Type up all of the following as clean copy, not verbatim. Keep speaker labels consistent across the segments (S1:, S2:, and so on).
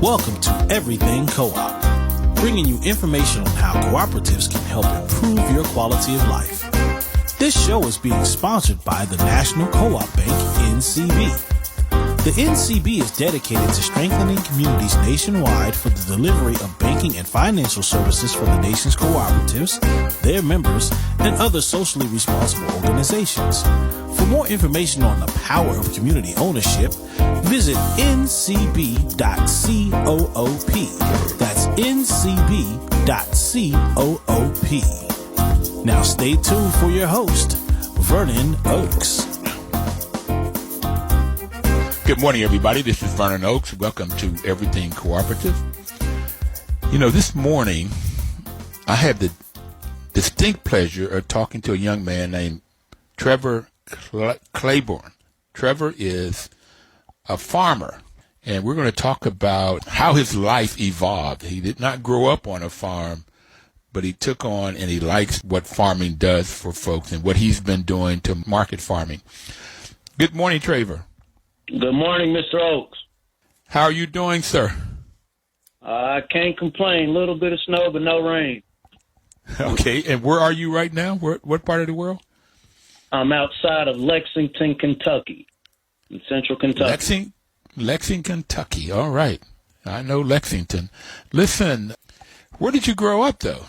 S1: Welcome to Everything Co-op, bringing you information on how cooperatives can help improve your quality of life. This show is being sponsored by the National Co-op Bank, NCB. The NCB is dedicated to strengthening communities nationwide for the delivery of banking and financial services for the nation's cooperatives, their members, and other socially responsible organizations. For more information on the power of community ownership, visit ncb.coop. That's ncb.coop. Now stay tuned for your host, Vernon Oakes.
S2: Good morning, everybody. This is Vernon Oakes. Welcome to Everything Cooperative. This morning, I had the distinct pleasure of talking to a young man named Trevor Claiborn. Trevor is a farmer, and we're going to talk about how his life evolved. He did not grow up on a farm, but he took on and he likes what farming does for folks and what he's been doing to market farming. Good morning, Trevor.
S3: Good morning, Mr. Oakes.
S2: How are you doing, sir?
S3: I can't complain. A little bit of snow, but no rain.
S2: Okay, and where are you right now? What part of the world?
S3: I'm outside of Lexington, Kentucky, in central Kentucky.
S2: Lexington, Kentucky. All right. I know Lexington. Listen, where did you grow up, though?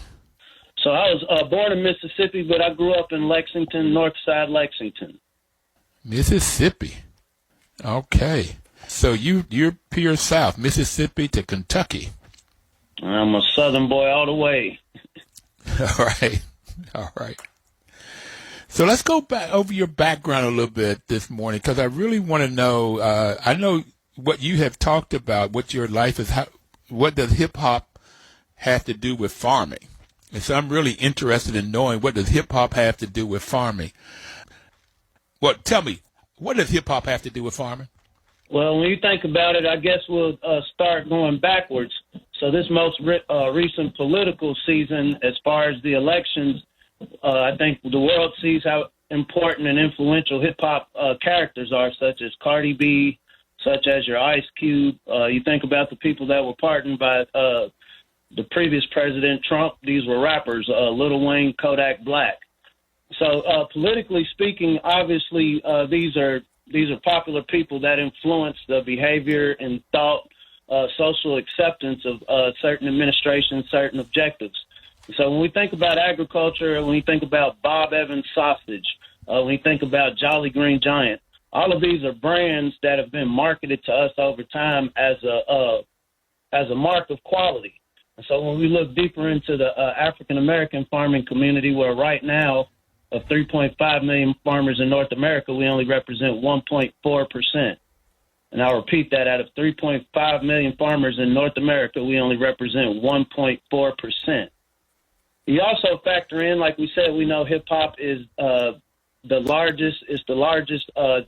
S3: So I was born in Mississippi, but I grew up in Lexington, north side Lexington.
S2: Mississippi. Okay. So you're pure south, Mississippi to Kentucky.
S3: I'm a southern boy all the way.
S2: All right. So let's go back over your background a little bit this morning, because I really want to know, I know what you have talked about, what your life is, what does hip-hop have to do with farming? And so I'm really interested in knowing, what does hip-hop have to do with farming? Well, tell me, what does hip-hop have to do with farming?
S3: Well, when you think about it, I guess we'll start going backwards. So this most recent political season, as far as the elections, I think the world sees how important and influential hip-hop characters are, such as Cardi B, such as your Ice Cube. You think about the people that were pardoned by the previous president, Trump. These were rappers, Lil Wayne, Kodak Black. So politically speaking, obviously, these are popular people that influence the behavior and thought, social acceptance of certain administrations, certain objectives. So when we think about agriculture, when we think about Bob Evans sausage, when we think about Jolly Green Giant, all of these are brands that have been marketed to us over time as a mark of quality. And so when we look deeper into the African American farming community, where right now, of 3.5 million farmers in North America, we only represent 1.4%. And I'll repeat that, out of 3.5 million farmers in North America, we only represent 1.4%. You also factor in, like we said, we know hip-hop is the largest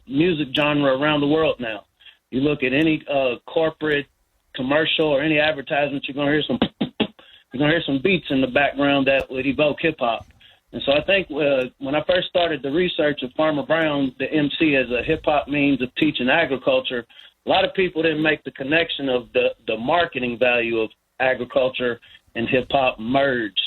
S3: music genre around the world now. You look at any corporate commercial or any advertisement, you're going to hear some beats in the background that would evoke hip-hop. And so I think when I first started the research of Farmer Brown, the MC, as a hip-hop means of teaching agriculture, a lot of people didn't make the connection of the marketing value of agriculture and hip-hop merged,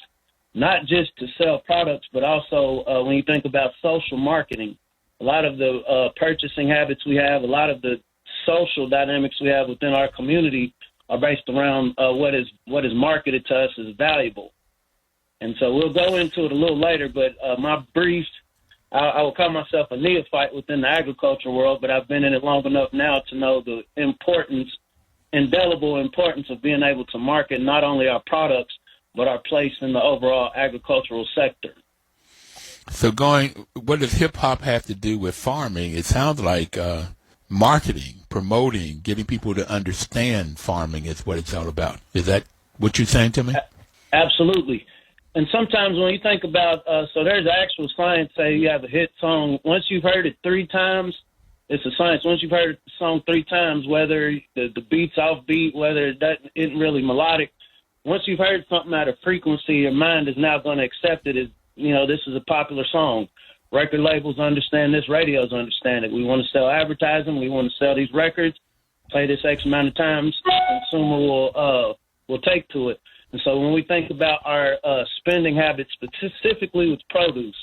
S3: not just to sell products, but also when you think about social marketing. A lot of the purchasing habits we have, a lot of the social dynamics we have within our community are based around what is marketed to us as valuable. And so we'll go into it a little later, but my brief, I will call myself a neophyte within the agriculture world, but I've been in it long enough now to know the indelible importance of being able to market not only our products, but our place in the overall agricultural sector.
S2: So what does hip-hop have to do with farming? It sounds like marketing, promoting, getting people to understand farming is what it's all about. Is that what you're saying to me?
S3: Absolutely. And sometimes when you think about, so there's actual science, say you have a hit song, once you've heard it 3 times, it's a science. Once you've heard the song 3 times, whether the beat's offbeat, whether that isn't really melodic, once you've heard something at a frequency, your mind is now going to accept it as, this is a popular song. Record labels understand this, radios understand it. We want to sell advertising, we want to sell these records. pay this X amount of times, the consumer will take to it. And so when we think about our spending habits, specifically with produce,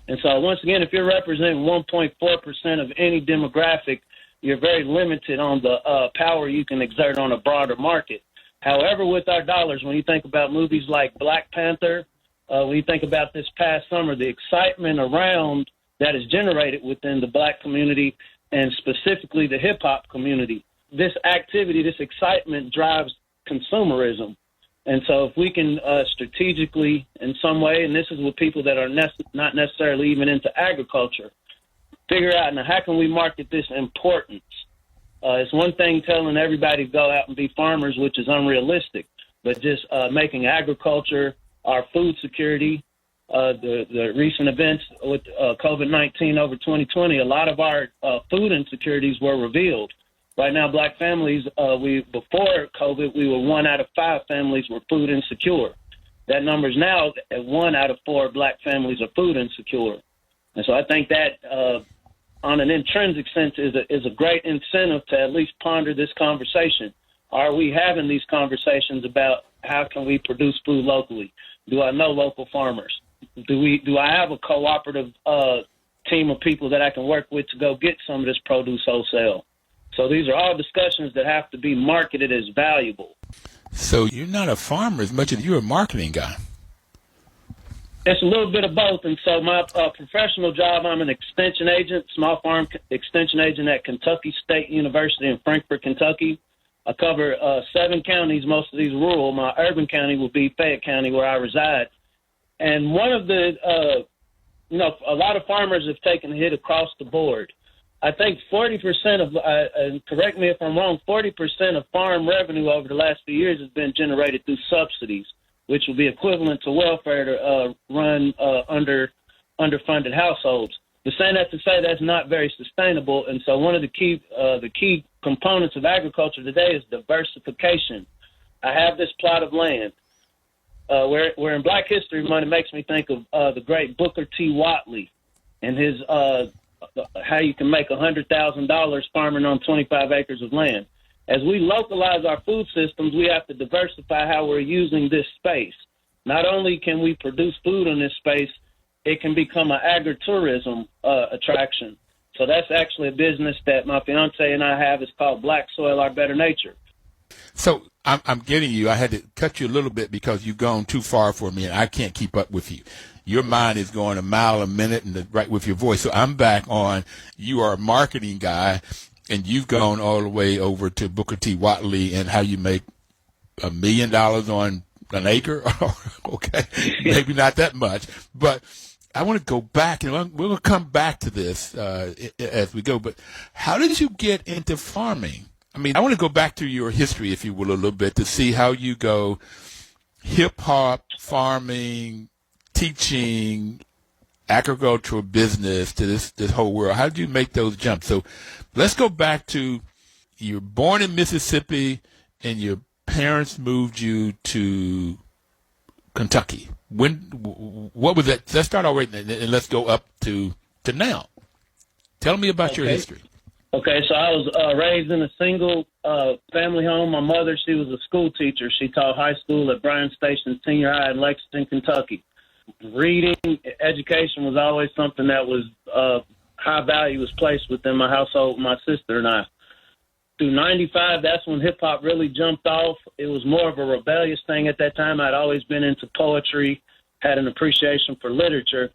S3: and so once again, if you're representing 1.4% of any demographic, you're very limited on the power you can exert on a broader market. However, with our dollars, when you think about movies like Black Panther, when you think about this past summer, the excitement around that is generated within the Black community and specifically the hip-hop community, this activity, this excitement drives consumerism. And so if we can strategically in some way, and this is with people that are not necessarily even into agriculture, figure out now how can we market this importance. It's one thing telling everybody to go out and be farmers, which is unrealistic, but just making agriculture, our food security, the recent events with COVID-19 over 2020, a lot of our food insecurities were revealed. Right now, Black families, before COVID, we were 1 out of 5 families were food insecure. That number is now at 1 out of 4 Black families are food insecure. And so I think that on an intrinsic sense is a great incentive to at least ponder this conversation. Are we having these conversations about how can we produce food locally? Do I know local farmers? Do I have a cooperative team of people that I can work with to go get some of this produce wholesale? So these are all discussions that have to be marketed as valuable.
S2: So you're not a farmer as much as you're a marketing guy.
S3: It's a little bit of both. And so my professional job, I'm an extension agent, small farm extension agent at Kentucky State University in Frankfort, Kentucky. I cover 7 counties, most of these rural. My urban county will be Fayette County, where I reside. And one of the, a lot of farmers have taken a hit across the board. I think 40% of, and correct me if I'm wrong, 40% of farm revenue over the last few years has been generated through subsidies, which will be equivalent to welfare to run underfunded households. But saying that to say that's not very sustainable, and so one of the key components of agriculture today is diversification. I have this plot of land. Where in Black History Month, it makes me think of the great Booker T. Whatley and his how you can make $100,000 farming on 25 acres of land. As we localize our food systems, we have to diversify how we're using this space. Not only can we produce food in this space, it can become an agritourism attraction. So that's actually a business that my fiance and I have. It's called Black Soil, Our Better Nature.
S2: So I'm getting you. I had to cut you a little bit because you've gone too far for me, and I can't keep up with you. Your mind is going a mile a minute, and right with your voice. So I'm back on. You are a marketing guy, and you've gone all the way over to Booker T. Whatley and how you make $1 million on an acre. Okay, maybe not that much, but I want to go back, and we're going to come back to this as we go. But how did you get into farming? I mean, I want to go back to your history, if you will, a little bit to see how you go hip-hop, farming, teaching, agricultural business to this whole world. How did you make those jumps? So let's go back to you were born in Mississippi and your parents moved you to Kentucky. What was that? Let's start already and let's go up to now. Tell me about your history.
S3: Okay, so I was raised in a single family home. My mother, she was a school teacher. She taught high school at Bryan Station Senior High in Lexington, Kentucky. Reading, education was always something that was high value was placed within my household, my sister and I. Through 95, that's when hip-hop really jumped off. It was more of a rebellious thing at that time. I'd always been into poetry, had an appreciation for literature.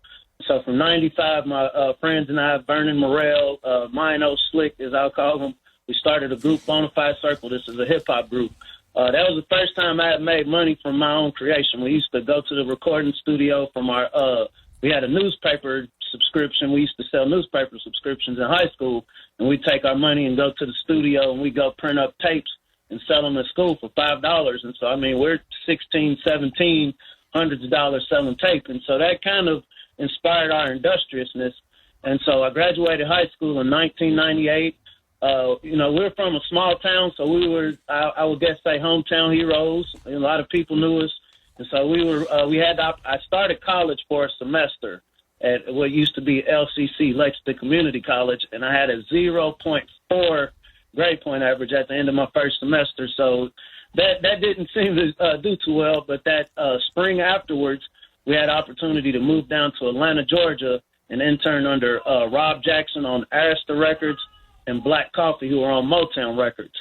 S3: So from 95, my friends and I, Vernon Morrell, Mino Slick, as I'll call them, we started a group, Bonafide Circle. This is a hip-hop group. That was the first time I had made money from my own creation. We used to go to the recording studio from our we had a newspaper subscription. We used to sell newspaper subscriptions in high school, and we'd take our money and go to the studio, and we'd go print up tapes and sell them at school for $5. And so, I mean, we're 16, 17, hundreds of dollars selling tape. And so that kind of inspired our industriousness. And so I graduated high school in 1998. We're from a small town, so we were, I would guess, say hometown heroes. A lot of people knew us. And so I started college for a semester at what used to be LCC, Lexington Community College, and I had a 0.4 grade point average at the end of my first semester. So that didn't seem to do too well. But that spring afterwards, we had opportunity to move down to Atlanta, Georgia, and intern under Rob Jackson on Arista Records and Black Coffee, who were on Motown Records.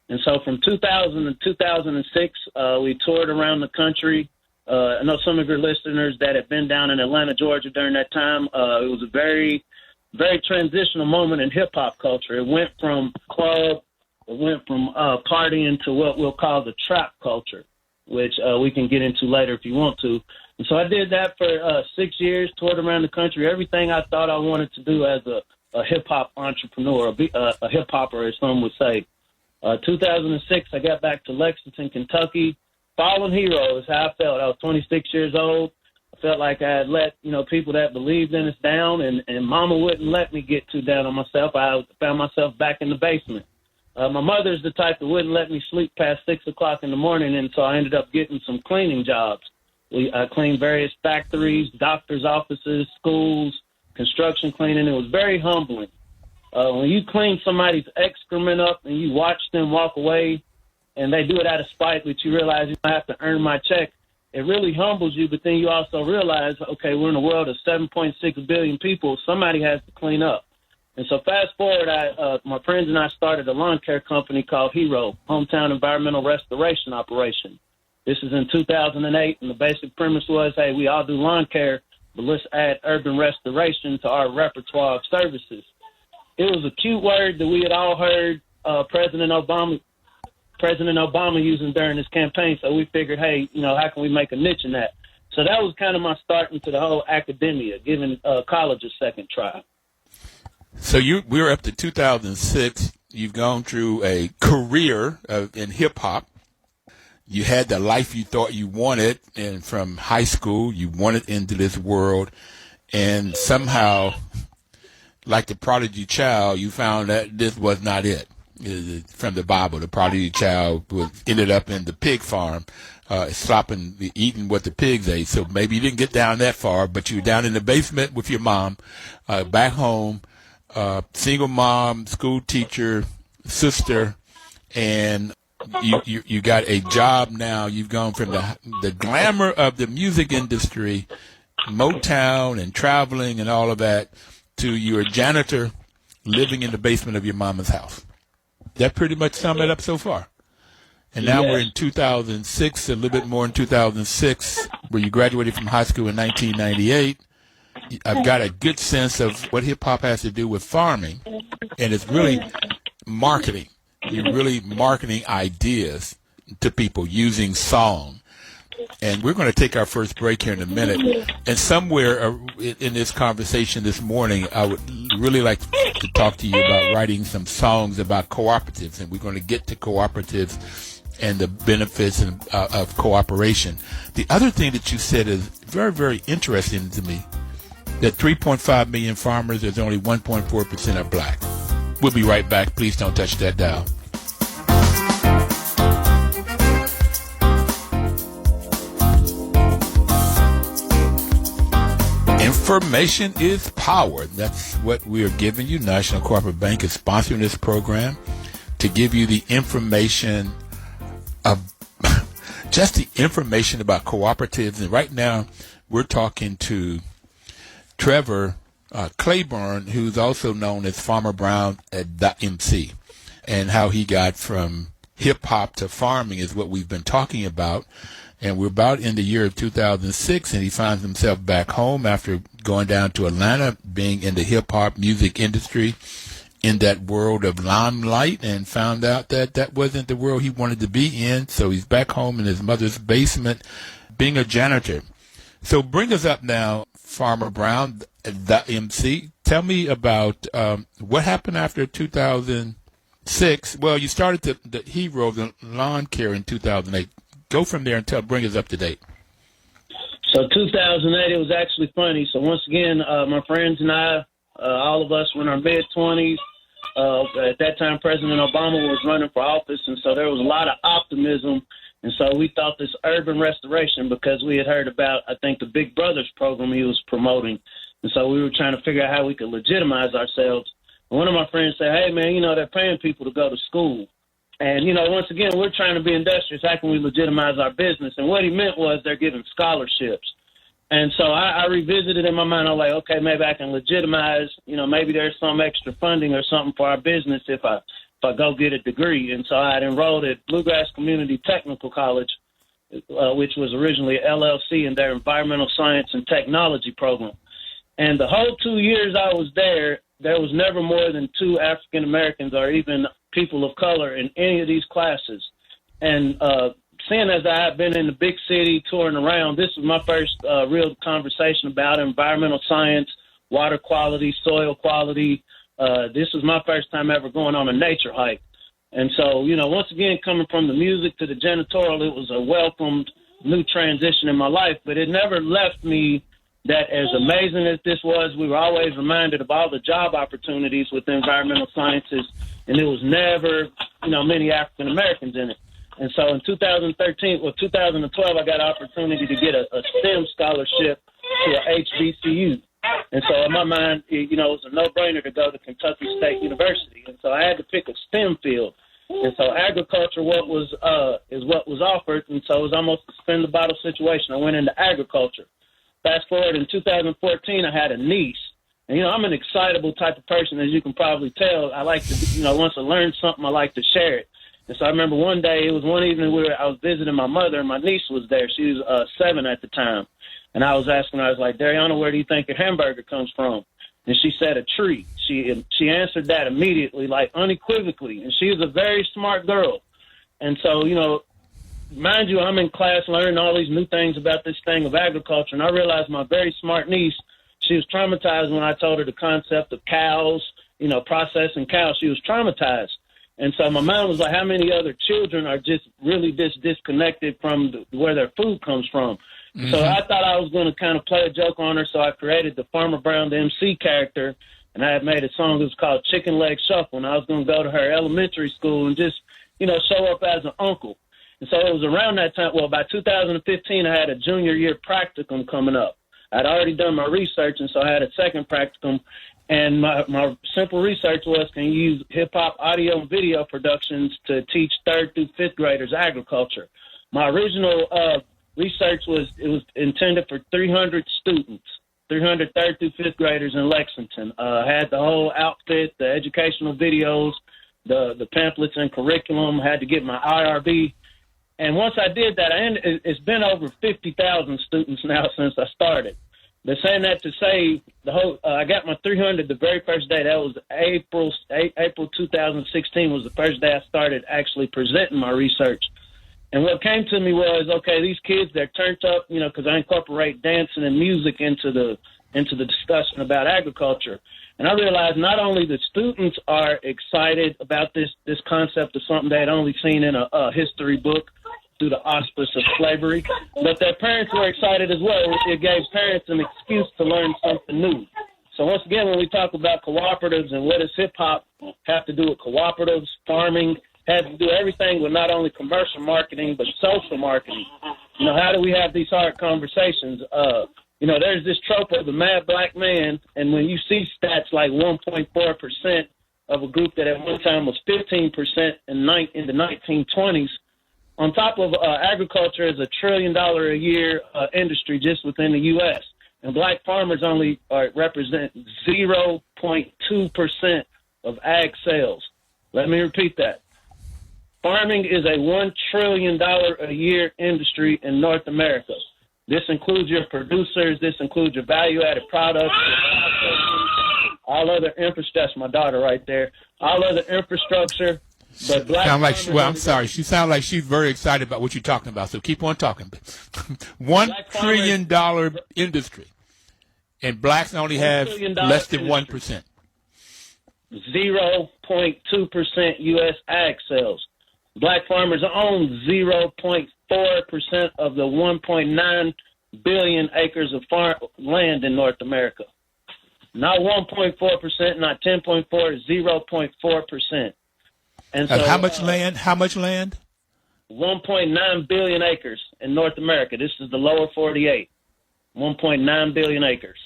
S3: And so from 2000 to 2006, we toured around the country. I know some of your listeners that have been down in Atlanta, Georgia during that time. It was a very, very transitional moment in hip-hop culture. It went from club, it went from partying to what we'll call the trap culture, which we can get into later if you want to. And so I did that for 6 years, toured around the country, everything I thought I wanted to do as a hip-hop entrepreneur, a hip-hopper, as some would say. 2006, I got back to Lexington, Kentucky. Fallen hero is how I felt. I was 26 years old. I felt like I had let, people that believed in us down, and Mama wouldn't let me get too down on myself. I found myself back in the basement. My mother's the type that wouldn't let me sleep past 6 o'clock in the morning, and so I ended up getting some cleaning jobs. I cleaned various factories, doctors' offices, schools, construction cleaning. It was very humbling. When you clean somebody's excrement up and you watch them walk away, and they do it out of spite, but you realize you have to earn my check, it really humbles you. But then you also realize, okay, we're in a world of 7.6 billion people. Somebody has to clean up. And so fast forward, my friends and I started a lawn care company called Hero, Hometown Environmental Restoration Operation. This is in 2008, and the basic premise was, hey, we all do lawn care, but let's add urban restoration to our repertoire of services. It was a cute word that we had all heard President Obama using during his campaign, so we figured, hey, how can we make a niche in that? So that was kind of my start into the whole academia, giving college a second try.
S2: So we're up to 2006. You've gone through a career in hip-hop. You had the life you thought you wanted, and from high school, you wanted into this world, and somehow, like the prodigy child, you found that this was not it. From the Bible, the prodigy child ended up in the pig farm, eating what the pigs ate. So maybe you didn't get down that far, but you were down in the basement with your mom, back home, single mom, school teacher, sister, and you got a job now. You've gone from the glamour of the music industry, Motown and traveling and all of that, to you're a janitor living in the basement of your mama's house. That pretty much sum it up so far. And now we're in 2006, a little bit more in 2006, where you graduated from high school in 1998. I've got a good sense of what hip-hop has to do with farming, and it's really marketing. You're really marketing ideas to people using song. And we're going to take our first break here in a minute. And somewhere in this conversation this morning, I would really like to talk to you about writing some songs about cooperatives. And we're going to get to cooperatives and the benefits of cooperation. The other thing that you said is very, very interesting to me, that 3.5 million farmers, there's only 1.4% are black. We'll be right back. Please don't touch that dial. Information is power. That's what we are giving you. National Cooperative Bank is sponsoring this program to give you the information of just the information about cooperatives. And right now we're talking to Trevor Claiborn, who's also known as Farmer Brown at MC, and how he got from hip-hop to farming is what we've been talking about. And we're about in the year of 2006, and he finds himself back home after going down to Atlanta, being in the hip-hop music industry, in that world of limelight, and found out that that wasn't the world he wanted to be in. So he's back home in his mother's basement, being a janitor. So bring us up now, Farmer Brown, the MC. Tell me about what happened after 2006. Well, you started the Hero, the lawn care, in 2008. Go from there and bring us up to date.
S3: So 2008, it was actually funny. So once again, my friends and I, all of us were in our mid-20s. At that time, President Obama was running for office, and so there was a lot of optimism. And so we thought this urban restoration, because we had heard about, I think, the Big Brothers program he was promoting. And so we were trying to figure out how we could legitimize ourselves. One of my friends said, hey, man, you know, they're paying people to go to school. And, you know, once again, we're trying to be industrious. How can we legitimize our business? And what he meant was they're giving scholarships. And so I revisited in my mind. I was like, okay, maybe I can legitimize, you know, maybe there's some extra funding or something for our business if I go get a degree. And so I had enrolled at Bluegrass Community Technical College, which was originally LLC in their Environmental Science and Technology program. And the whole 2 years I was there was never more than 2 African Americans or even people of color in any of these classes. And seeing as I have been in the big city touring around, this was my first real conversation about environmental science, water quality, soil quality. This was my first time ever going on a nature hike. And so, you know, once again, coming from the music to the janitorial, it was a welcomed new transition in my life, but it never left me that as amazing as this was, we were always reminded of all the job opportunities with the environmental sciences, and there was never, you know, many African Americans in it. And so in 2012, I got an opportunity to get a STEM scholarship to a HBCU. And so in my mind, you know, it was a no-brainer to go to Kentucky State University. And so I had to pick a STEM field. And so agriculture is what was offered, and so it was almost a spin-the-bottle situation. I went into agriculture. Fast forward in 2014, I had a niece. And, you know, I'm an excitable type of person, as you can probably tell. I like to, you know, once I learn something, I like to share it. And so I remember one day, it was one evening where I was visiting my mother, and my niece was there. She was 7 at the time. And I was asking her, I was like, Dariana, where do you think your hamburger comes from? And she said a tree. She answered that immediately, like unequivocally. And she was a very smart girl. And so, you know, mind you, I'm in class learning all these new things about this thing of agriculture. And I realized my very smart niece, she was traumatized when I told her the concept of cows, you know, processing cows. She was traumatized. And so my mind was like, how many other children are just really disconnected from where their food comes from? Mm-hmm. So I thought I was going to kind of play a joke on her, so I created the Farmer Brown, the MC character, and I had made a song that was called Chicken Leg Shuffle, and I was going to go to her elementary school and just, you know, show up as an uncle. And so it was around that time, well, by 2015, I had a junior year practicum coming up. I'd already done my research, and so I had a second practicum, and my simple research was, can you use hip-hop audio and video productions to teach 3rd through 5th graders agriculture? My original research was intended for 300 students, 300 3rd through 5th graders in Lexington. Had the whole outfit, the educational videos, the pamphlets and curriculum. Had to get my IRB. And once I did that, it's been over 50,000 students now since I started. They're saying that to say I got my 300 the very first day. That was April 2016 was the first day I started actually presenting my research. And what came to me was, okay, these kids, they're turned up, you know, because I incorporate dancing and music into the discussion about agriculture. And I realized not only the students are excited about this concept of something they had only seen in a history book through the auspice of slavery, but their parents were excited as well. It gave parents an excuse to learn something new. So once again, when we talk about cooperatives and what does hip-hop have to do with cooperatives, farming, had to do everything with not only commercial marketing, but social marketing. You know, how do we have these hard conversations? You know, there's this trope of the mad black man, and when you see stats like 1.4% of a group that at one time was 15% in the 1920s, on top of agriculture is $1 trillion a year industry just within the U.S., and black farmers only represent 0.2% of ag sales. Let me repeat that. Farming is a $1 trillion a year industry in North America. This includes your producers. This includes your value-added products, all other infrastructure. That's my daughter right there. All other infrastructure. But black
S2: I'm sorry. She sounds like she's very excited about what you're talking about. So keep on talking. $1 trillion industry, and blacks only have less than 1%.
S3: 0.2% U.S. ag sales. Black farmers own 0.4% of the 1.9 billion acres of farm land in North America. Not 1.4%, not 10.4, 0.4%. And so,
S2: how much land? How much land?
S3: 1.9 billion acres in North America. This is the lower 48. 1.9 billion acres.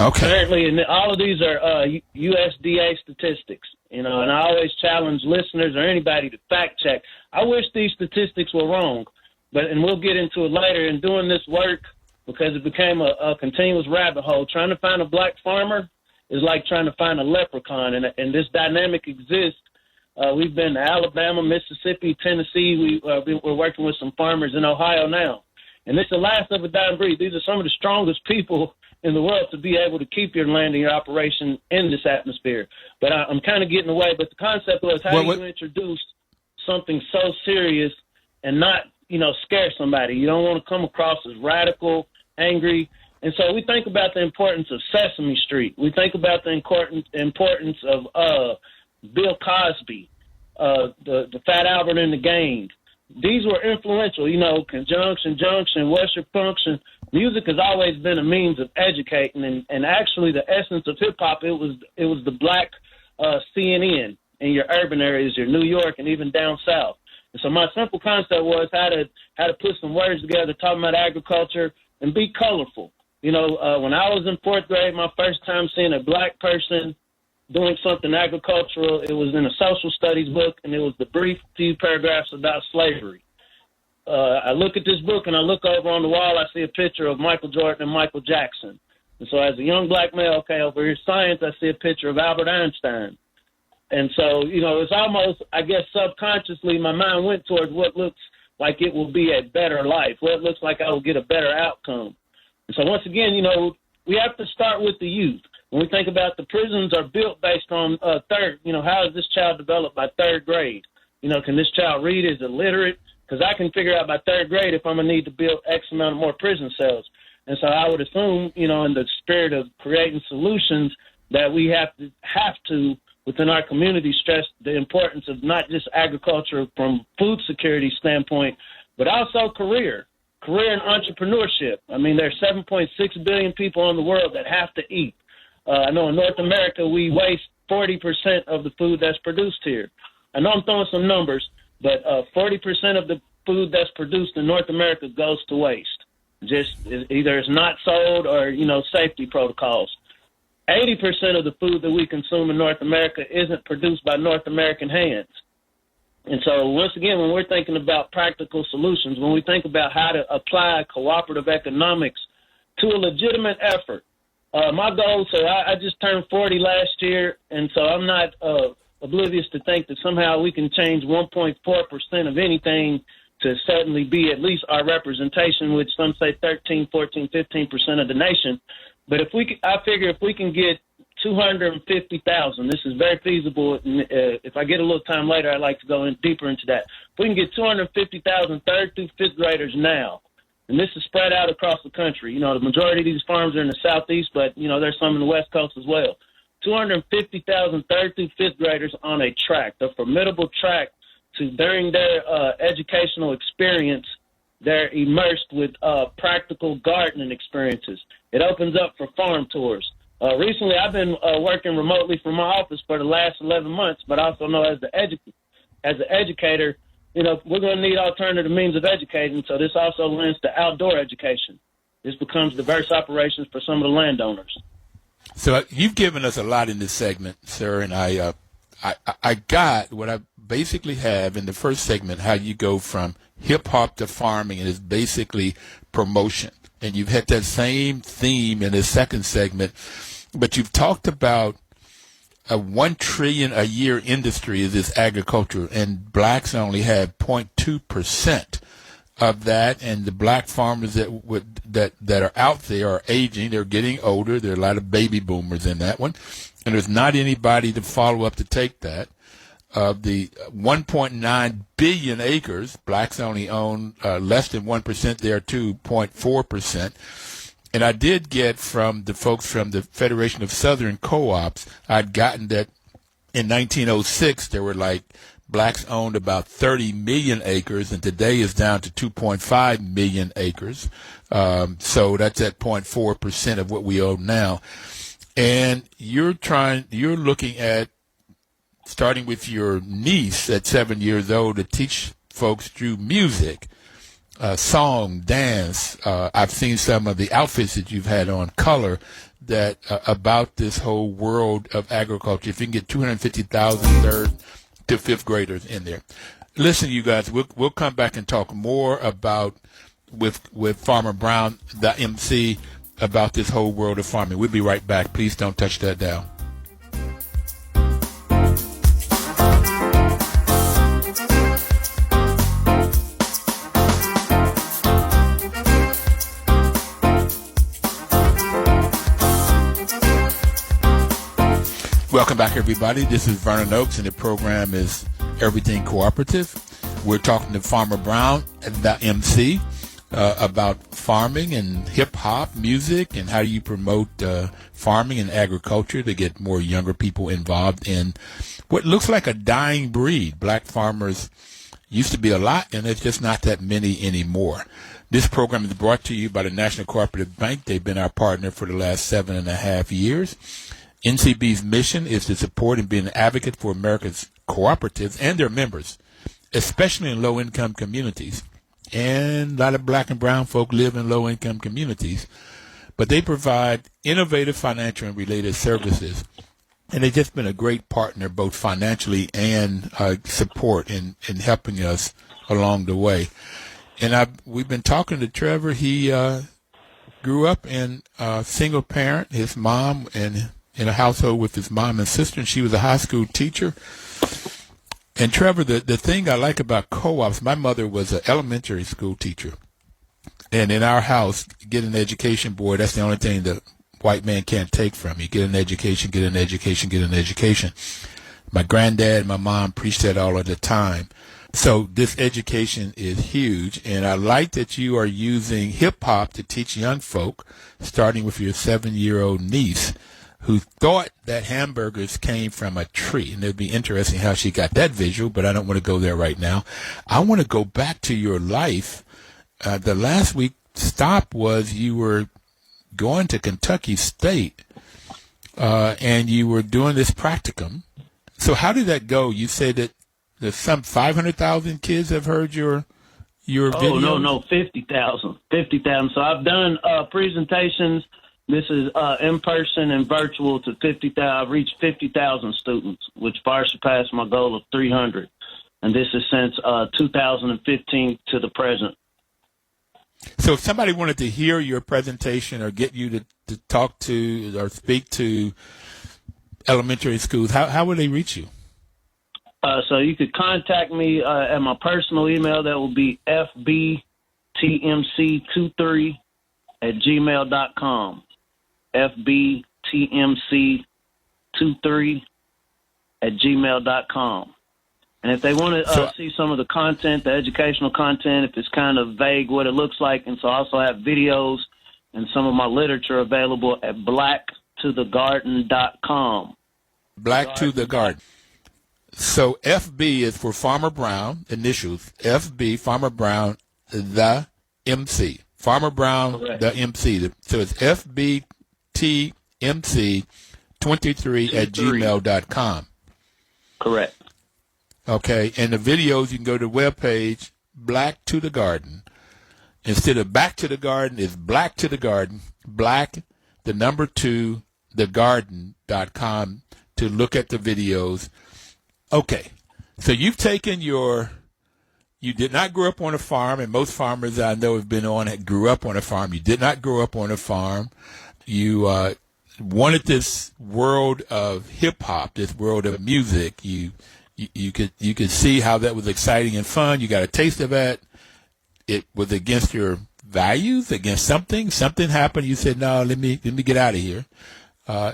S2: Okay.
S3: Currently, and all of these are USDA statistics, and I always challenge listeners or anybody to fact check. I wish these statistics were wrong, and we'll get into it later. In doing this work, because it became a continuous rabbit hole, trying to find a black farmer is like trying to find a leprechaun, and this dynamic exists. We've been to Alabama, Mississippi, Tennessee. We're working with some farmers in Ohio now. And it's the last of a dying breed. These are some of the strongest people in the world to be able to keep your land and your operation in this atmosphere. But I'm kind of getting away. But the concept was, how do you introduce something so serious and not, scare somebody? You don't want to come across as radical, angry. And so we think about the importance of Sesame Street. We think about the importance of Bill Cosby, the Fat Albert and the Gang. These were influential, conjunction, junction, what's your function. Music has always been a means of educating, and actually the essence of hip-hop, it was the black CNN in your urban areas, your New York, and even down south. And so my simple concept was how to put some words together, talking about agriculture, and be colorful. When I was in fourth grade, my first time seeing a black person doing something agricultural, it was in a social studies book, and it was the brief few paragraphs about slavery. I look at this book, and I look over on the wall, I see a picture of Michael Jordan and Michael Jackson. And so as a young black male, over here science, I see a picture of Albert Einstein. And so, it's almost, I guess, subconsciously, my mind went towards what looks like it will be a better life, what looks like I will get a better outcome. And so once again, we have to start with the youth. When we think about the prisons are built based on how is this child developed by third grade? Can this child read? Is it literate? Because I can figure out by third grade if I'm going to need to build X amount of more prison cells. And so I would assume, in the spirit of creating solutions, that we have to, within our community, stress the importance of not just agriculture from food security standpoint, but also career and entrepreneurship. I mean, there's 7.6 billion people in the world that have to eat. I know in North America, we waste 40% of the food that's produced here. I know I'm throwing some numbers, but 40% of the food that's produced in North America goes to waste. Just either it's not sold or, safety protocols. 80% of the food that we consume in North America isn't produced by North American hands. And so once again, when we're thinking about practical solutions, when we think about how to apply cooperative economics to a legitimate effort, my goal, so I just turned 40 last year, and so I'm not oblivious to think that somehow we can change 1.4% of anything to suddenly be at least our representation, which some say 13, 14, 15% of the nation. But I figure if we can get 250,000, this is very feasible. If I get a little time later, I'd like to go in deeper into that. If we can get 250,000 third through fifth graders now, and this is spread out across the country. The majority of these farms are in the southeast, but, there's some in the west coast as well. 250,000 third through fifth graders on a track, a formidable track to, during their educational experience, they're immersed with practical gardening experiences. It opens up for farm tours. Recently, I've been working remotely from my office for the last 11 months, but I also know as an educator, we're going to need alternative means of educating, so this also lends to outdoor education. This becomes diverse operations for some of the landowners.
S2: So you've given us a lot in this segment, sir, and I got what I basically have in the first segment, how you go from hip-hop to farming, and it's basically promotion. And you've had that same theme in the second segment, but you've talked about a $1 trillion a year industry is this agriculture, and blacks only have 0.2% of that. And the black farmers that are out there are aging; they're getting older. There are a lot of baby boomers in that one, and there's not anybody to follow up to take that. Of the 1.9 billion acres, blacks only own less than 1%. They are 2.4%. And I did get from the folks from the Federation of Southern Co-ops, I'd gotten that in 1906 there were blacks owned about 30 million acres, and today is down to 2.5 million acres. So that's at 0.4% of what we own now. And you're looking at starting with your niece at 7 years old to teach folks through music, song, dance. I've seen some of the outfits that you've had on, color, that about this whole world of agriculture. If you can get 250,000 third to fifth graders in there. Listen, you guys, we'll come back and talk more about with Farmer Brown, the MC, about this whole world of farming. We'll be right back. Please don't touch that dial. Welcome back, everybody. This is Vernon Oakes, and the program is Everything Cooperative. We're talking to Farmer Brown, the MC, about farming and hip-hop music and how you promote farming and agriculture to get more younger people involved in what looks like a dying breed. Black farmers used to be a lot, and there's just not that many anymore. This program is brought to you by the National Cooperative Bank. They've been our partner for the last 7.5 years. NCB's mission is to support and be an advocate for America's cooperatives and their members, especially in low-income communities. And a lot of black and brown folk live in low-income communities, but they provide innovative financial and related services. And they've just been a great partner, both financially and support in helping us along the way. And we've been talking to Trevor. He grew up in a single parent, his mom, and in a household with his mom and sister, and she was a high school teacher. And Trevor, the thing I like about co-ops, my mother was an elementary school teacher. And in our house, get an education, boy, that's the only thing the white man can't take from you. Get an education, get an education, get an education. My granddad and my mom preached that all of the time. So this education is huge, and I like that you are using hip-hop to teach young folk, starting with your 7-year-old niece, who thought that hamburgers came from a tree. And it would be interesting how she got that visual, but I don't want to go there right now. I want to go back to your life. The last week stop was you were going to Kentucky State, and you were doing this practicum. So how did that go? You said that there's some 500,000 kids have heard your video?
S3: No, 50,000. 50,000. So I've done presentations. This is in person and virtual to 50,000. I've reached 50,000 students, which far surpassed my goal of 300. And this is since 2015 to the present.
S2: So if somebody wanted to hear your presentation or get you to talk to or speak to elementary schools, how would they reach you?
S3: So you could contact me at my personal email. That will be fbtmc23@gmail.com. fbtmc23@gmail.com. And if they want to see some of the content, the educational content, if it's kind of vague what it looks like, and so I also have videos and some of my literature available at blacktothegarden.com.
S2: Black to the Garden. So FB is for Farmer Brown, initials. FB, Farmer Brown, the MC. Farmer Brown, correct. The MC. So it's fbtmc23@gmail.com.
S3: Correct.
S2: Okay, and the videos, you can go to the webpage, Black to the Garden. Instead of Back to the Garden, it's Black to the Garden, Black, the number 2, thegarden.com to look at the videos. Okay, so you've taken you did not grow up on a farm, and most farmers I know have been on it grew up on a farm. You did not grow up on a farm. You wanted this world of hip-hop, this world of music. You could see how that was exciting and fun. You got a taste of that. It was against your values, against something. Something happened. You said, no, let me get out of here.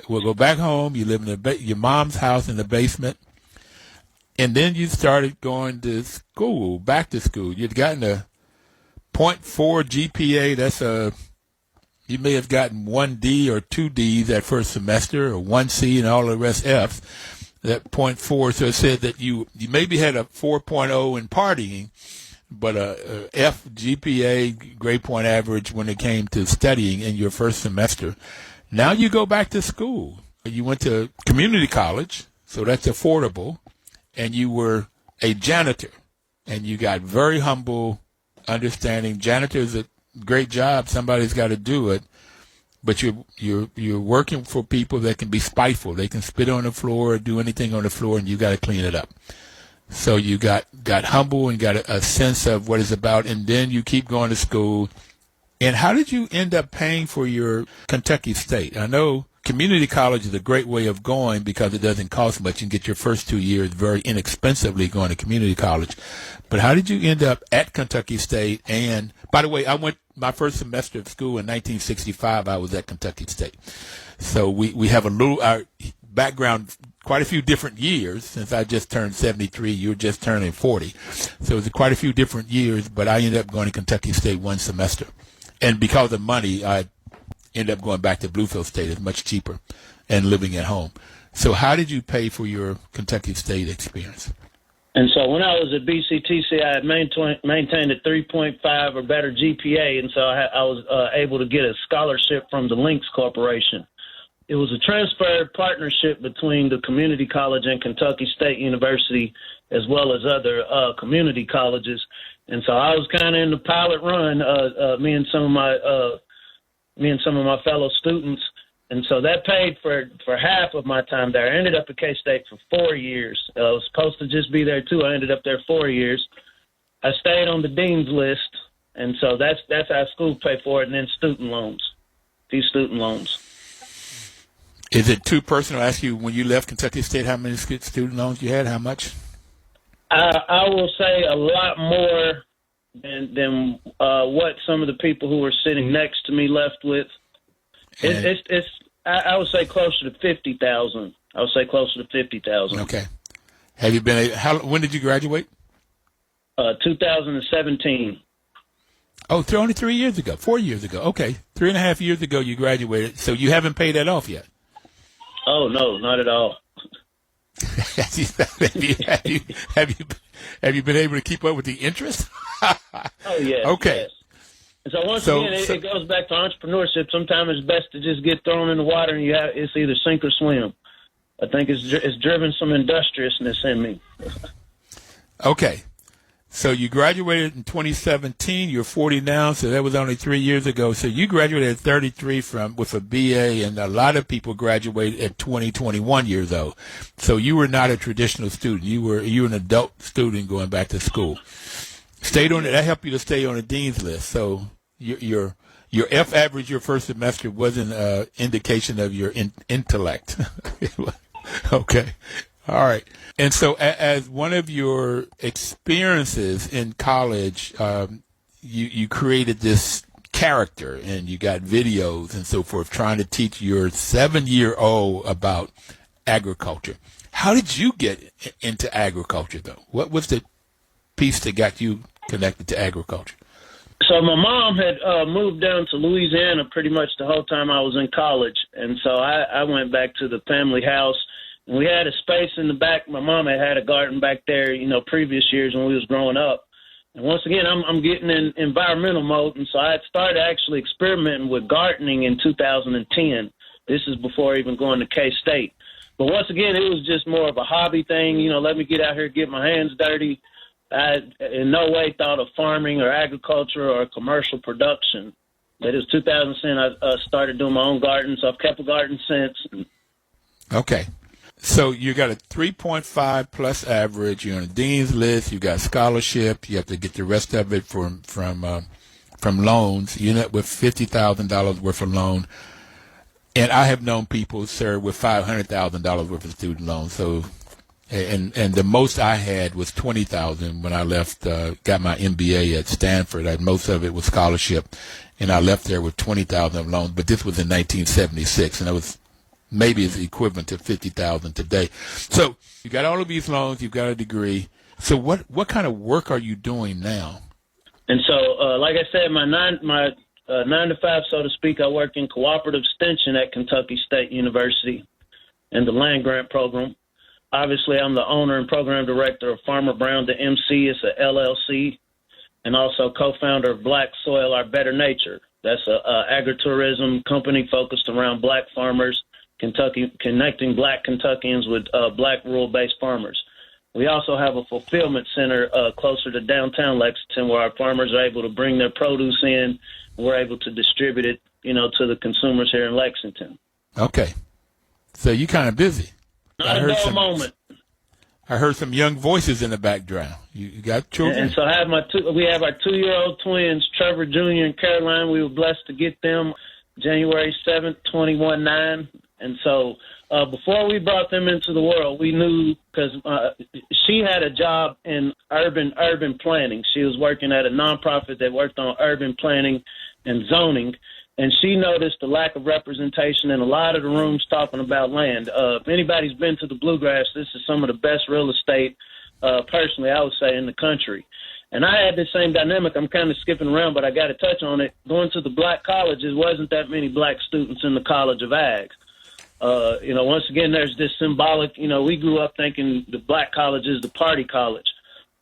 S2: We'll go back home. You live in your mom's house in the basement. And then you started going to school, back to school. You'd gotten a 0.4 GPA. You may have gotten 1 D or 2 Ds that first semester, or 1 C and all the rest Fs. That 0.4, so it said that you maybe had a 4.0 in partying, but a F GPA, grade point average, when it came to studying in your first semester. Now you go back to school. You went to community college, so that's affordable, and you were a janitor, and you got very humble, understanding. Janitor is a great job. Somebody's got to do it. but you're working for people that can be spiteful. They can spit on the floor or do anything on the floor, and you got to clean it up. So you got humble and got a sense of what it's about, and then you keep going to school. And how did you end up paying for your Kentucky State? I know community college is a great way of going because it doesn't cost much. You can get your first 2 years very inexpensively going to community college. But how did you end up at Kentucky State? And, by the way, I went my first semester of school in 1965. I was at Kentucky State. So we have our background, quite a few different years. Since I just turned 73, you're just turning 40. So it was quite a few different years, but I ended up going to Kentucky State one semester. And because of money, I ended up going back to Bluefield State. It's much cheaper and living at home. So how did you pay for your Kentucky State experience?
S3: And so when I was at BCTC, I had maintained a 3.5 or better GPA, and so I was able to get a scholarship from the Lynx Corporation. It was a transfer partnership between the community college and Kentucky State University, as well as other community colleges. And so I was kind of in the pilot run, me and some of my fellow students. And so that paid for half of my time there. I ended up at K-State for 4 years. I was supposed to just be there 2. I ended up there 4 years. I stayed on the dean's list, and so that's how school paid for it, and then student loans, a few student loans.
S2: Is it too personal to ask you, when you left Kentucky State, how many student loans you had? How much?
S3: I will say a lot more than what some of the people who were sitting next to me left with. I would say closer to 50,000. I would say closer to 50,000.
S2: Okay. Have you been? When did you graduate?
S3: 2017.
S2: Oh, only 3 years ago. 4 years ago. Okay, 3.5 years ago you graduated. So you haven't paid that off yet.
S3: Oh no, not at all.
S2: have you been able to keep up with the interest?
S3: Oh yeah.
S2: Okay.
S3: Yes. And so once again, it goes back to entrepreneurship. Sometimes it's best to just get thrown in the water, and it's either sink or swim. I think it's driven some industriousness in me.
S2: Okay. So you graduated in 2017. You're 40 now, so that was only 3 years ago. So you graduated at 33 with a BA, and a lot of people graduate at 20, 21 years old. So you were not a traditional student. You were an adult student going back to school. That helped you to stay on the dean's list. So your F average your first semester wasn't an indication of your intellect. Okay. All right. And so as one of your experiences in college, you created this character, and you got videos and so forth trying to teach your 7-year-old about agriculture. How did you get into agriculture, though? What was the piece that got you connected to agriculture?
S3: So my mom had moved down to Louisiana pretty much the whole time I was in college, and so I went back to the family house. And we had a space in the back. My mom had a garden back there, previous years when we was growing up. And once again, I'm getting in environmental mode, and so I had started actually experimenting with gardening in 2010. This is before even going to K-State. But once again, it was just more of a hobby thing. Let me get out here, get my hands dirty. I in no way thought of farming or agriculture or commercial production. But it was 2010 I started doing my own garden, so I've kept a garden since.
S2: Okay. So you got a 3.5 plus average. You're on a dean's list. You got scholarship. You have to get the rest of it from loans. You end up with $50,000 worth of loan. And I have known people, sir, with $500,000 worth of student loans. So, and the most I had was $20,000 when I left. Got my MBA at Stanford. Most of it was scholarship, and I left there with $20,000 of loans. But this was in 1976, and I was. Maybe it's equivalent to $50,000 today. So you got all of these loans, you've got a degree. So what kind of work are you doing now?
S3: And so, like I said, my 9 to 5, so to speak, I work in Cooperative Extension at Kentucky State University in the land grant program. Obviously, I'm the owner and program director of Farmer Brown to MC. It's a LLC, and also co-founder of Black Soil, Our Better Nature. That's a agritourism company focused around black farmers, connecting Black Kentuckians with Black rural-based farmers. We also have a fulfillment center closer to downtown Lexington where our farmers are able to bring their produce in. We're able to distribute it to the consumers here in Lexington.
S2: Okay. So you kind of busy.
S3: Not a dull moment.
S2: I heard some young voices in the background. You got children?
S3: And so we have our 2-year-old twins, Trevor Jr. and Caroline. We were blessed to get them January 7th, 21-9. And so before we brought them into the world, we knew, because she had a job in urban planning. She was working at a nonprofit that worked on urban planning and zoning. And she noticed the lack of representation in a lot of the rooms talking about land. If anybody's been to the Bluegrass, this is some of the best real estate, personally, I would say, in the country. And I had the same dynamic. I'm kind of skipping around, but I got to touch on it. Going to the black colleges, wasn't that many black students in the College of Ag. Once again, there's this symbolic, we grew up thinking the black college is the party college.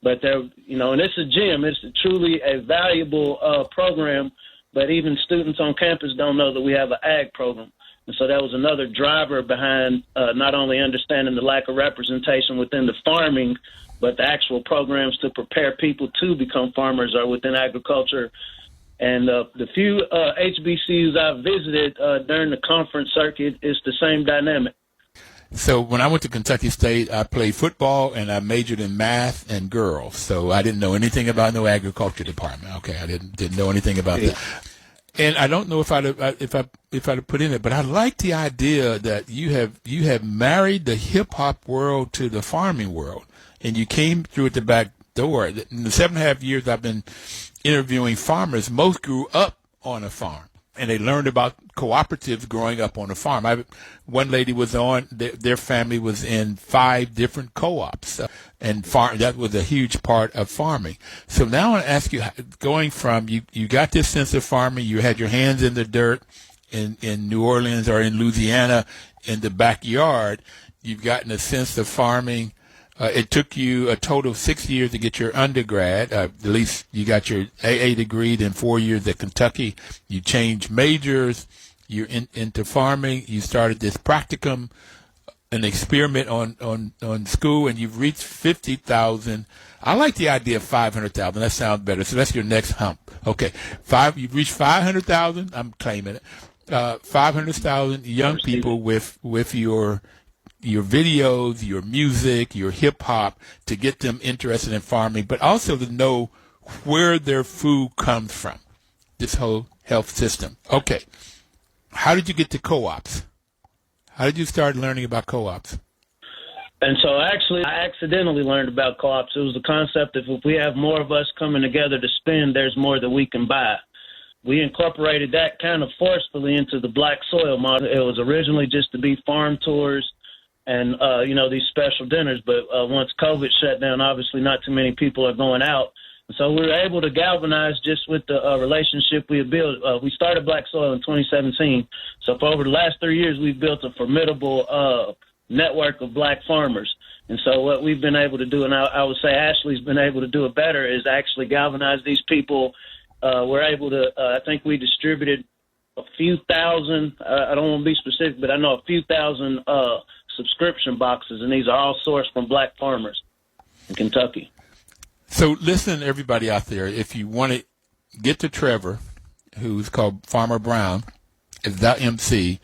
S3: But there, and it's a gem. It's truly a valuable program. But even students on campus don't know that we have an ag program. And so that was another driver behind not only understanding the lack of representation within the farming, but the actual programs to prepare people to become farmers are within agriculture. And the few HBCUs I've visited during the conference circuit, it's the same dynamic.
S2: So when I went to Kentucky State, I played football and I majored in math and girls. So I didn't know anything about no agriculture department. Okay, I didn't know anything about that. And I don't know if I'd have put in it, but I like the idea that you have married the hip hop world to the farming world, and you came through at the back door. In the 7.5 years I've been interviewing farmers, most grew up on a farm. And they learned about cooperatives growing up on a farm. One lady was on, their family was in 5 different co-ops, and that was a huge part of farming. So now I want to ask you, going from, you got this sense of farming, you had your hands in the dirt in New Orleans or in Louisiana in the backyard, you've gotten a sense of farming. It took you a total of 6 years to get your undergrad. At least you got your AA degree, then 4 years at Kentucky. You changed majors. You're into farming. You started this practicum, an experiment on school, and you've reached 50,000. I like the idea of 500,000. That sounds better. So that's your next hump. Okay, you've reached 500,000. I'm claiming it. 500,000 young people with your videos, your music, your hip-hop, to get them interested in farming, but also to know where their food comes from, this whole health system. Okay. How did you get to co-ops? How did you start learning about co-ops?
S3: And so actually, I accidentally learned about co-ops. It was the concept of if we have more of us coming together to spend, there's more that we can buy. We incorporated that kind of forcefully into the black soil model. It was originally just to be farm tours and, these special dinners. But once COVID shut down, obviously not too many people are going out. And so we were able to galvanize just with the relationship we had built. We started Black Soil in 2017. So for over the last 3 years, we've built a formidable network of black farmers. And so what we've been able to do, and I would say Ashley's been able to do it better, is actually galvanize these people. We're able to, I think we distributed a few thousand, I don't want to be specific, but I know a few thousand subscription boxes, and these are all sourced from black farmers in Kentucky.
S2: So listen, everybody out there, if you want to get to Trevor, who's called Farmer Brown, is .mc,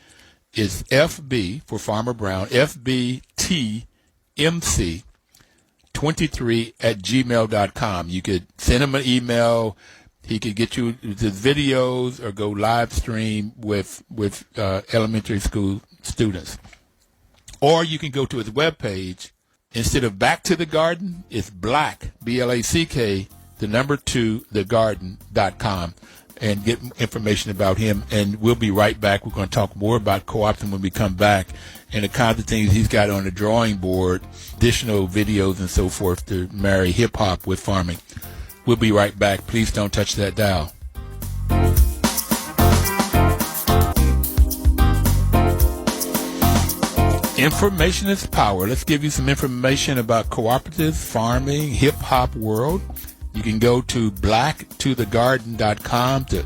S2: is FB for Farmer Brown, FBTMC23@gmail.com. You could send him an email. He could get you the videos or go live stream with elementary school students. Or you can go to his webpage. Instead of Back to the Garden, it's Black, BLACK, 2, thegarden.com, and get information about him. And we'll be right back. We're going to talk more about co-opting when we come back and the kinds of things he's got on the drawing board, additional videos and so forth to marry hip-hop with farming. We'll be right back. Please don't touch that dial. Information is power. Let's give you some information about cooperative farming, hip-hop world. You can go to blacktothegarden.com to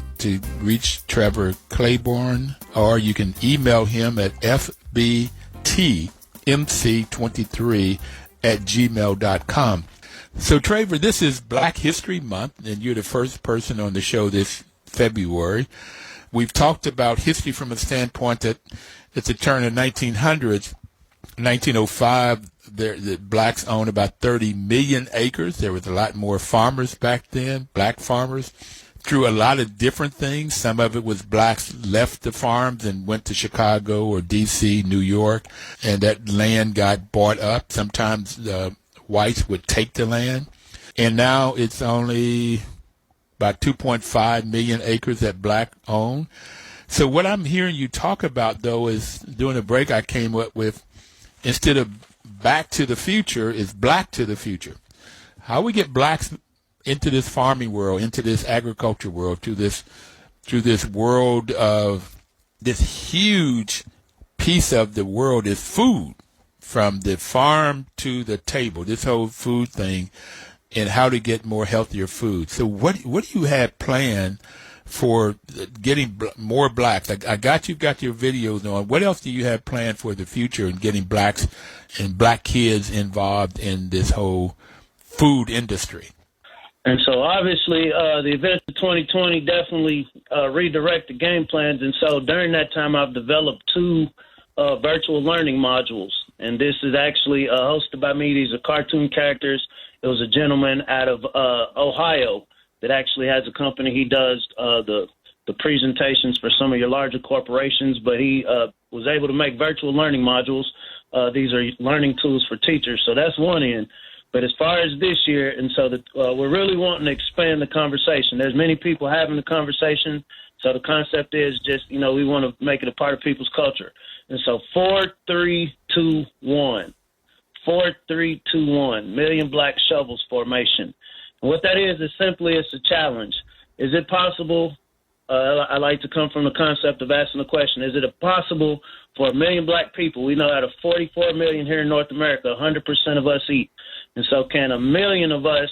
S2: reach Trevor Claiborn, or you can email him at fbtmc23@gmail.com. So, Trevor, this is Black History Month, and you're the first person on the show this February. We've talked about history from a standpoint that at the turn of 1900s, 1905, the blacks owned about 30 million acres. There was a lot more farmers back then, black farmers, through a lot of different things. Some of it was blacks left the farms and went to Chicago or D.C., New York, and that land got bought up. Sometimes the whites would take the land. And now it's only about 2.5 million acres that black own. So what I'm hearing you talk about, though, is during the break I came up with, instead of back to the future, is black to the future. How we get blacks into this farming world, into this agriculture world, to this world of this huge piece of the world is food, from the farm to the table, this whole food thing, and how to get more healthier food. So what do you have planned for getting more blacks? I got you've got your videos on. What else do you have planned for the future in getting blacks and black kids involved in this whole food industry?
S3: And so obviously the events of 2020 definitely redirected game plans. And so during that time, I've developed 2 virtual learning modules. And this is actually hosted by me. These are cartoon characters. It was a gentleman out of Ohio that actually has a company. He does the presentations for some of your larger corporations, but he was able to make virtual learning modules. These are learning tools for teachers. So that's one end. But as far as this year, and so we're really wanting to expand the conversation. There's many people having the conversation. So the concept is just, we want to make it a part of people's culture. And so 4, 3, 2, 1. 4, 3, 2, 1. Million Black Shovels Formation. And what that is simply it's a challenge. Is it possible? I like to come from the concept of asking the question, is it possible for 1 million black people? We know out of 44 million here in North America, 100% of us eat. And so can 1 million of us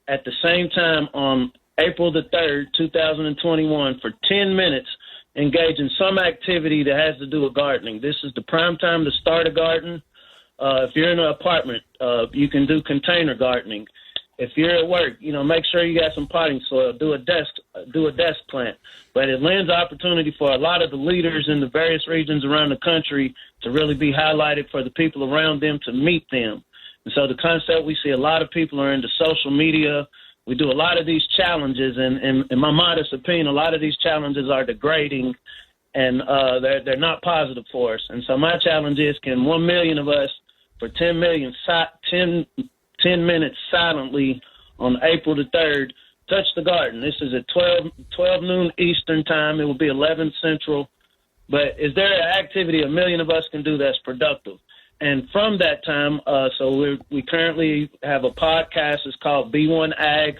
S3: at the same time on April the 3rd, 2021, for 10 minutes engage in some activity that has to do with gardening? This is the prime time to start a garden. If you're in an apartment, you can do container gardening. If you're at work, make sure you got some potting soil. Do a desk plant. But it lends opportunity for a lot of the leaders in the various regions around the country to really be highlighted for the people around them to meet them. And so the concept, we see a lot of people are into social media. We do a lot of these challenges, and in my modest opinion, a lot of these challenges are degrading, and they're not positive for us. And so my challenge is, can 1 million of us for 10 minutes silently on April the 3rd touch the garden? This is at 12 noon Eastern time. It will be 11 Central. But is there an activity 1 million of us can do that's productive? And from that time, so we currently have a podcast. It's called B1 Ag.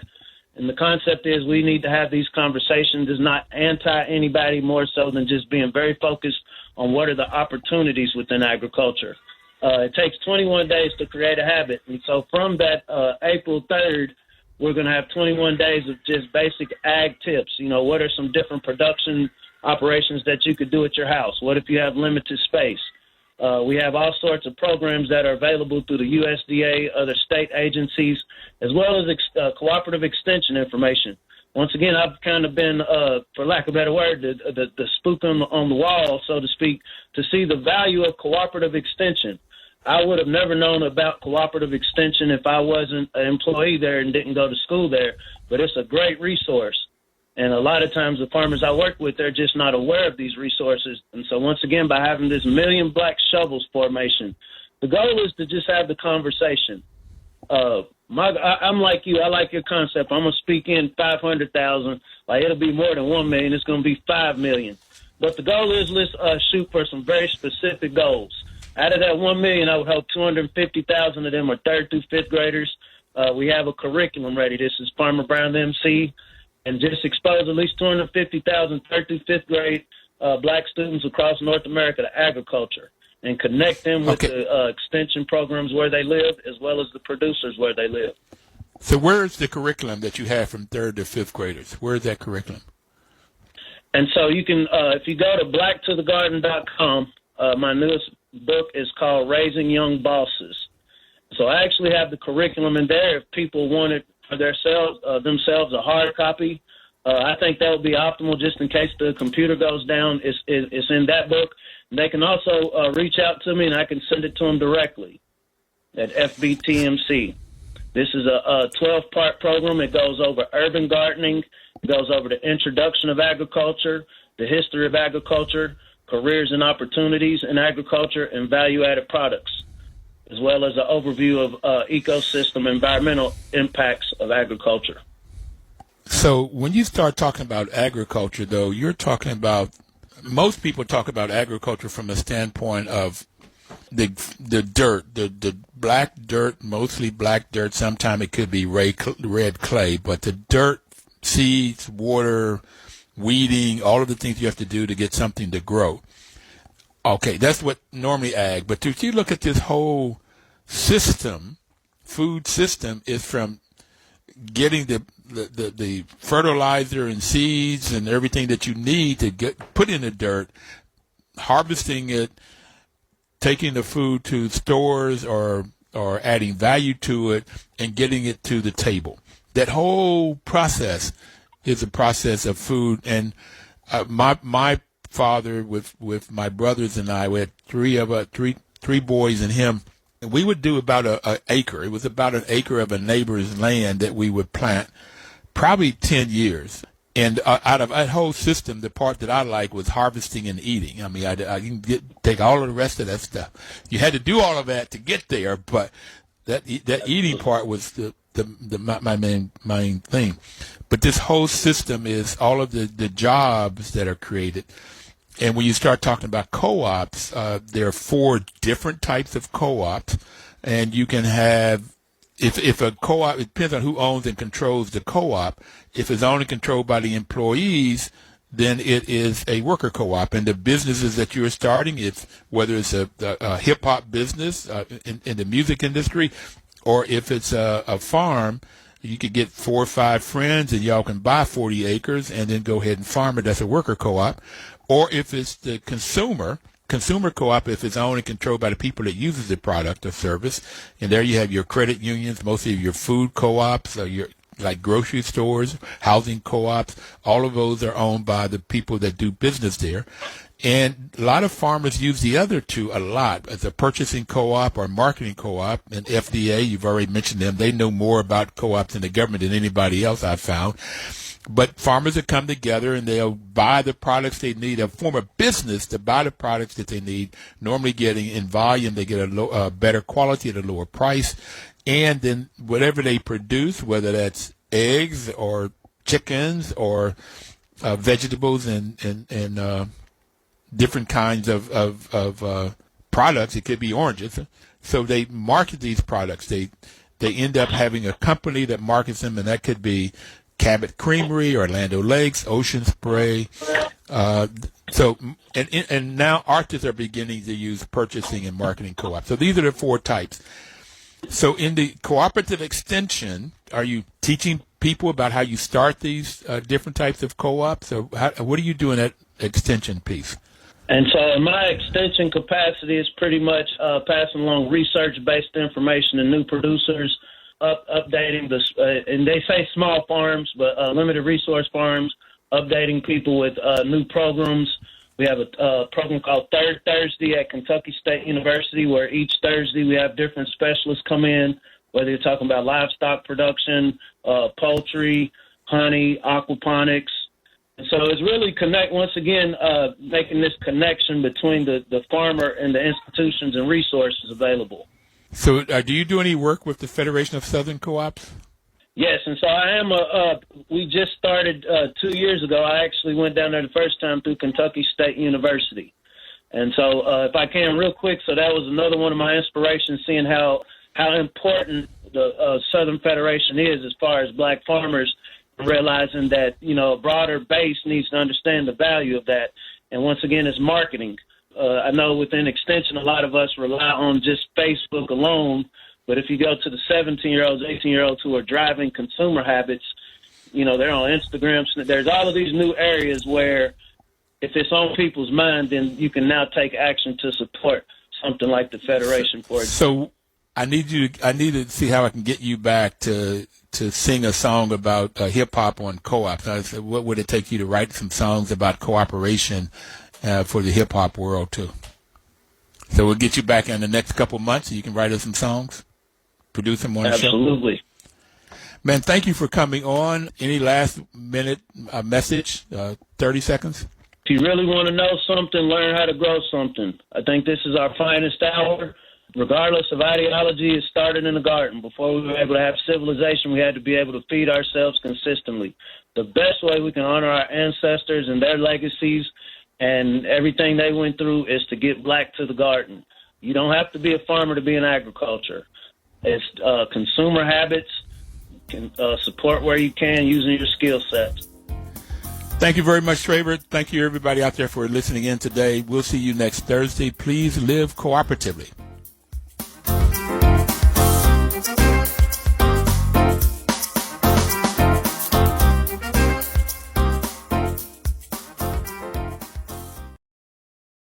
S3: And the concept is we need to have these conversations. It's not anti-anybody, more so than just being very focused on what are the opportunities within agriculture. It takes 21 days to create a habit. And so from that April 3rd, we're going to have 21 days of just basic ag tips. What are some different production operations that you could do at your house? What if you have limited space? We have all sorts of programs that are available through the USDA, other state agencies, as well as cooperative extension information. Once again, I've kind of been, for lack of a better word, the spook on the wall, so to speak, to see the value of cooperative extension. I would have never known about cooperative extension if I wasn't an employee there and didn't go to school there, but it's a great resource. And a lot of times the farmers I work with, they're just not aware of these resources. And so once again, by having this 1 million Black Shovels formation, the goal is to just have the conversation. I'm like you. I like your concept. I'm going to speak in 500,000. Like, it'll be more than 1 million. It's going to be 5 million. But the goal is let's shoot for some very specific goals. Out of that 1 million, I would hope 250,000 of them are 3rd through 5th graders. We have a curriculum ready. This is Farmer Brown MC. And just expose at least 250,000 3rd through 5th grade black students across North America to agriculture, and connect them with the extension programs where they live, as well as the producers where they live.
S2: So where's the curriculum that you have from 3rd to 5th graders? Where's that curriculum?
S3: And so you can, if you go to blacktothegarden.com, my newest book is called Raising Young Bosses. So I actually have the curriculum in there if people want it for themselves, a hard copy. I think that would be optimal just in case the computer goes down. It's in that book. They can also reach out to me, and I can send it to them directly at FBTMC. This is a 12-part program. It goes over urban gardening. It goes over the introduction of agriculture, the history of agriculture, careers and opportunities in agriculture, and value-added products, as well as an overview of ecosystem environmental impacts of agriculture.
S2: So when you start talking about agriculture, though, you're talking about, most people talk about agriculture from a standpoint of the dirt, the black dirt, mostly black dirt. Sometimes it could be red clay, but the dirt, seeds, water, weeding, all of the things you have to do to get something to grow. Okay, that's what normally ag. But if you look at this whole system, food system is from getting the fertilizer and seeds and everything that you need to get put in the dirt, harvesting it, taking the food to stores or adding value to it, and getting it to the table. That whole process is a process of food. And my father with my brothers and I, we had three boys and him. And we would do about an acre. It was about an acre of a neighbor's land that we would plant, probably 10 years. And out of that whole system, the part that I like was harvesting and eating. I mean, I can take all of the rest of that stuff. You had to do all of that to get there, but that eating part was my main thing. But this whole system is all of the jobs that are created. And when you start talking about co-ops, there are 4 different types of co-ops, and you can have, if a co-op, it depends on who owns and controls the co-op. If it's owned and controlled by the employees, then it is a worker co-op. And the businesses that you're starting, whether it's a hip-hop business in the music industry, or if it's a farm, you could get 4 or 5 friends and y'all can buy 40 acres and then go ahead and farm it. That's a worker co-op. Or if it's the consumer co-op, if it's owned and controlled by the people that uses the product or service. And there you have your credit unions, most of your food co-ops, or your like grocery stores, housing co-ops. All of those are owned by the people that do business there. And a lot of farmers use the other 2 a lot as a purchasing co-op or marketing co-op. And FDA, you've already mentioned them. They know more about co-ops in the government than anybody else I've found. But farmers will come together and they'll buy the products they need. They'll form a business to buy the products that they need, normally getting in volume. They get a better quality at a lower price. And then whatever they produce, whether that's eggs or chickens or vegetables and different kinds of products, it could be oranges. So they market these products. They end up having a company that markets them, and that could be Cabot Creamery, Orlando Lakes, Ocean Spray. And now artists are beginning to use purchasing and marketing co-ops. So these are the 4 types. So in the cooperative extension, are you teaching people about how you start these different types of co-ops? So what do you do in that extension piece?
S3: And so my extension capacity is pretty much passing along research-based information to new producers, updating and they say small farms, but limited resource farms, updating people with new programs. We have a program called Third Thursday at Kentucky State University, where each Thursday we have different specialists come in, whether you're talking about livestock production, poultry, honey, aquaponics. And so it's really making this connection between the farmer and the institutions and resources available.
S2: So do you do any work with the Federation of Southern Co-ops?
S3: Yes, and so I am we just started 2 years ago. I actually went down there the first time through Kentucky State University. And so if I can real quick, so that was another one of my inspirations, seeing how important the Southern Federation is as far as black farmers, realizing that, a broader base needs to understand the value of that. And once again, it's marketing. I know within Extension, a lot of us rely on just Facebook alone, but if you go to the 17-year-olds, 18-year-olds who are driving consumer habits, they're on Instagram. There's all of these new areas where if it's on people's mind, then you can now take action to support something like the Federation, for example.
S2: So I need to see how I can get you back to to sing a song about hip hop on co-ops. I said, what would it take you to write some songs about cooperation for the hip hop world too? So we'll get you back in the next couple months, so you can write us some songs, produce them on the show.
S3: Absolutely.
S2: Man, thank you for coming on. Any last minute message? 30 seconds.
S3: If you really want to know something, learn how to grow something. I think this is our finest hour. Regardless of ideology, it started in the garden. Before we were able to have civilization, we had to be able to feed ourselves consistently. The best way we can honor our ancestors and their legacies and everything they went through is to get black to the garden. You don't have to be a farmer to be in agriculture. It's consumer habits, support where you can using your skill sets.
S2: Thank you very much, Trevor. Thank you, everybody out there, for listening in today. We'll see you next Thursday. Please live cooperatively.